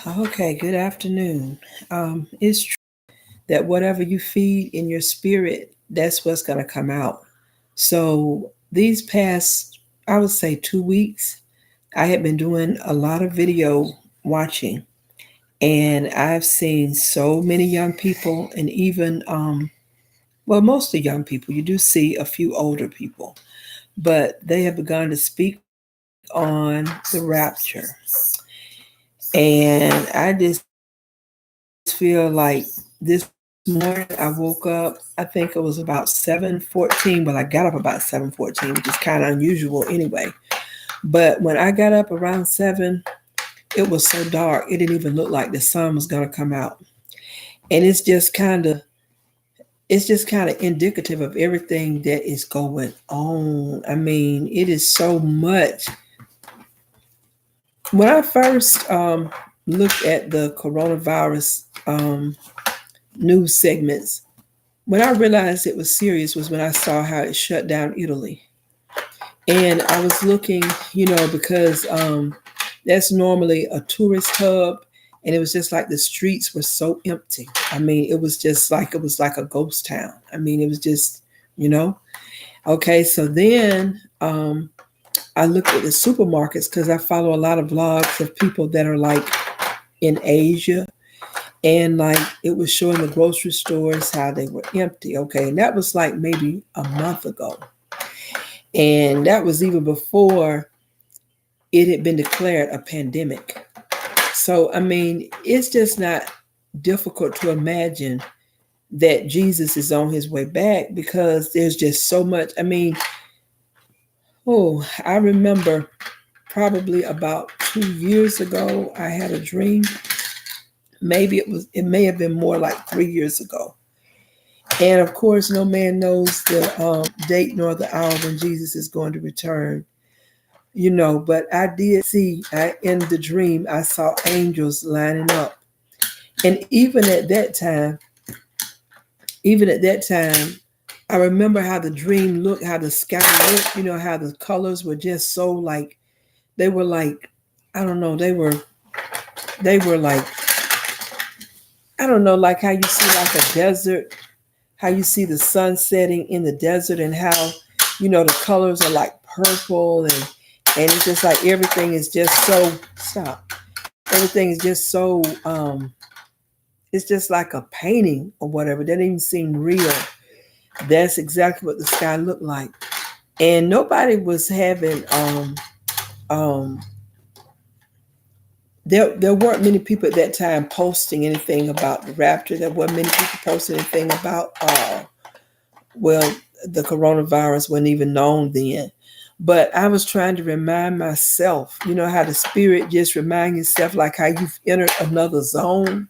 Okay, good afternoon. It's true that whatever you feed in your spirit, that's what's going to come out. So, these past, I would say 2 weeks, I have been doing a lot of video watching, and I've seen so many young people, and even, well, mostly young people. You do see a few older people, but they have begun to speak on the rapture. And I just feel like this morning I woke up, I think it was about 7:14. Well, I got up about 7:14, which is kind of unusual anyway. But when I got up around 7, it was so dark, it didn't even look like the sun was going to come out. And it's just kind of indicative of everything that is going on. I mean, it is so much. When I first looked at the coronavirus news segments, when I realized it was serious was when I saw how it shut down Italy. And I was looking, because that's normally a tourist hub, and it was just like the streets were so empty. I mean, it was like a ghost town. I mean, it was just, you know. Okay, so then I looked at the supermarkets because I follow a lot of vlogs of people that are like in Asia, and like it was showing the grocery stores how they were empty. Okay, and that was like maybe a month ago, and that was even before it had been declared a pandemic. So I mean, it's just not difficult to imagine that Jesus is on his way back because there's just so much. I mean, oh, I remember probably about 2 years ago I had a dream. Maybe it may have been more like 3 years ago. And of course, no man knows the date nor the hour when Jesus is going to return. But I did see, in the dream, I saw angels lining up. And even at that time, I remember how the dream looked, how the sky looked, how the colors were just so like, they were like, I don't know, they were like, I don't know, like how you see like a desert, how you see the sun setting in the desert, and how the colors are like purple, and it's just like everything is just so stop. Everything is just so it's just like a painting or whatever. That didn't even seem real. That's exactly what the sky looked like. And nobody was having um there weren't many people at that time posting anything about the rapture. There weren't many people posting anything about well, the coronavirus wasn't even known then. But I was trying to remind myself, how the spirit just remind yourself, like how you've entered another zone,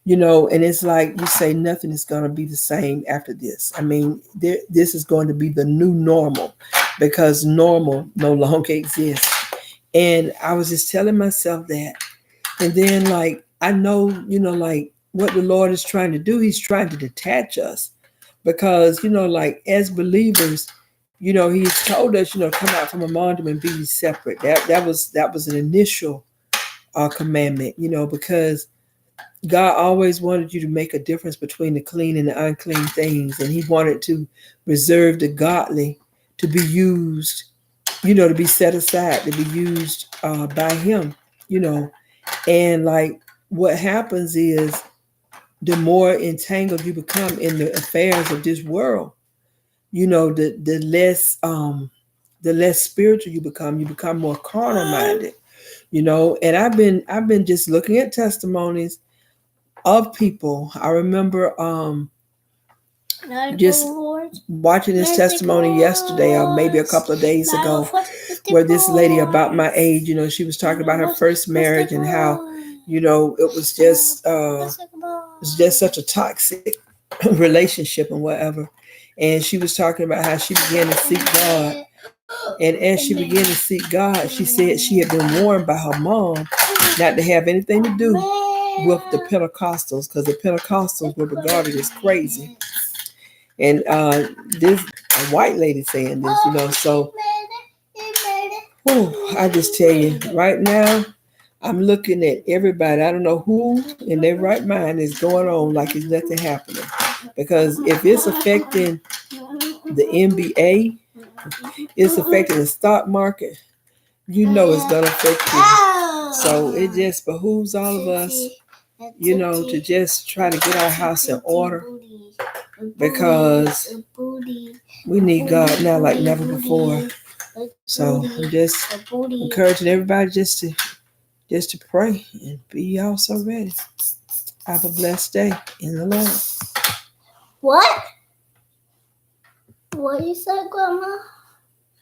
and it's like you say nothing is going to be the same after this. I mean, this is going to be the new normal because normal no longer exists. And I was just telling myself that. And then, like, I know, like what the Lord is trying to do, he's trying to detach us because like as believers, he's told us, come out from among them and be ye separate. That was an initial commandment, because God always wanted you to make a difference between the clean and the unclean things, and he wanted to reserve the godly to be used, to be set aside, to be used by him, you know. And like what happens is the more entangled you become in the affairs of this world, the less spiritual you become more carnal minded, and I've been just looking at testimonies of people. I remember just watching this testimony yesterday or maybe a couple of days ago where this lady about my age, she was talking about her first marriage and how, it was just such a toxic relationship and whatever. And she was talking about how she began to seek God. And as she began to seek God, she said she had been warned by her mom not to have anything to do with the Pentecostals because the Pentecostals were regarded as crazy. And this a white lady saying this. So I just tell you right now, I'm looking at everybody. I don't know who in their right mind is going on like it's nothing happening. Because if it's affecting the NBA, it's affecting the stock market, you know it's going to affect you. So it just behooves all of us, to just try to get our house in order, because we need God now like never before. So I'm just encouraging everybody just to pray and be also ready. Have a blessed day in the Lord. What? What you said, Grandma?